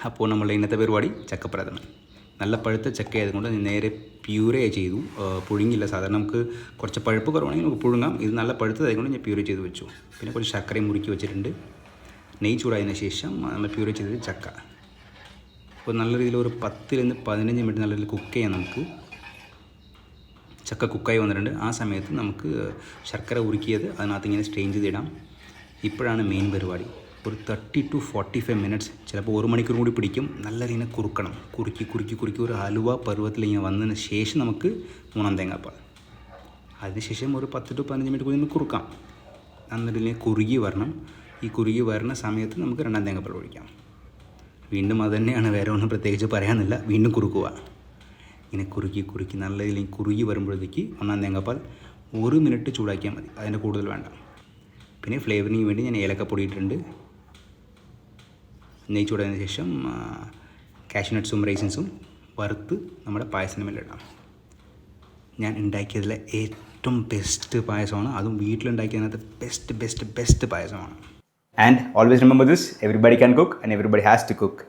അപ്പോൾ നമ്മൾ ഇന്നത്തെ പരിപാടി ചക്കപ്രഥമൻ. നല്ല പഴുത്ത ചക്ക ആയതുകൊണ്ട് നേരെ പ്യൂരേ ചെയ്തു, പുഴുങ്ങില്ല. സാധാരണ നമുക്ക് കുറച്ച് പഴുപ്പ് കുറവാണെങ്കിൽ നമുക്ക് പുഴുങ്ങാം. ഇത് നല്ല പഴുത്തതായതുകൊണ്ട് ഞാൻ പ്യൂരേ ചെയ്ത് വെച്ചു. പിന്നെ കുറച്ച് ശർക്കരയും മുറുക്കി വെച്ചിട്ടുണ്ട്. നെയ്യ് ചൂടായതിനു ശേഷം നമ്മൾ പ്യൂരേ ചെയ്തത് ചക്ക. അപ്പോൾ നല്ല രീതിയിൽ ഒരു 10 to 15 മിനിറ്റ് നല്ല രീതിയിൽ കുക്ക് ചെയ്യാം. നമുക്ക് ചക്ക കുക്കായി വന്നിട്ടുണ്ട്. ആ സമയത്ത് നമുക്ക് ശർക്കര ഉരുക്കിയത് അതിനകത്ത് ഇങ്ങനെ സ്ട്രെയിൻ ചെയ്തിടാം. ഇപ്പോഴാണ് മെയിൻ പരിപാടി. ഒരു 30 to 45 മിനിറ്റ്സ്, ചിലപ്പോൾ 1 മണിക്കൂർ കൂടി പിടിക്കും. നല്ല രീതിയിൽ കുറുക്കണം. കുറുക്കി ഒരു ഹലുവ പരുവത്തിൽ ഇങ്ങനെ വന്നതിന് ശേഷം നമുക്ക് 3 തേങ്ങാപ്പാൽ. അതിനുശേഷം ഒരു 10 to 15 മിനിറ്റ് കൂടി നമുക്ക് കുറുക്കാം. നല്ലതിൽ കുറുകി വരണം. ഈ കുറുകി വരുന്ന സമയത്ത് നമുക്ക് 2 തേങ്ങാപ്പാൽ ഒഴിക്കാം. വീണ്ടും അത് തന്നെയാണ്, വേറെ ഒന്നും പ്രത്യേകിച്ച് പറയാനില്ല. വീണ്ടും കുറുക്കുക. ഇങ്ങനെ കുറുക്കി നല്ല രീതിയിൽ കുറുകി വരുമ്പോഴത്തേക്ക് 1 തേങ്ങാപ്പാൽ 1 മിനിറ്റ് ചൂടാക്കിയാൽ മതി, അതിൻ്റെ കൂടുതൽ വേണ്ട. പിന്നെ ഫ്ലേവറിന് വേണ്ടി ഞാൻ ഏലക്കപ്പൊടി ഇട്ടിട്ടുണ്ട്. നെയ്യ് ചൂടായതിനു ശേഷം കാഷ്യൂനട്ട്സും റൈസിൻസും വറുത്ത് നമ്മുടെ പായസത്തിന് മേലെ ഇടാം. ഞാൻ ഉണ്ടാക്കിയതിലെ ഏറ്റവും ബെസ്റ്റ് പായസമാണ്. അതും വീട്ടിലുണ്ടാക്കിയതിനകത്ത് ബെസ്റ്റ് പായസമാണ്. And always remember this, everybody can cook and everybody has to cook.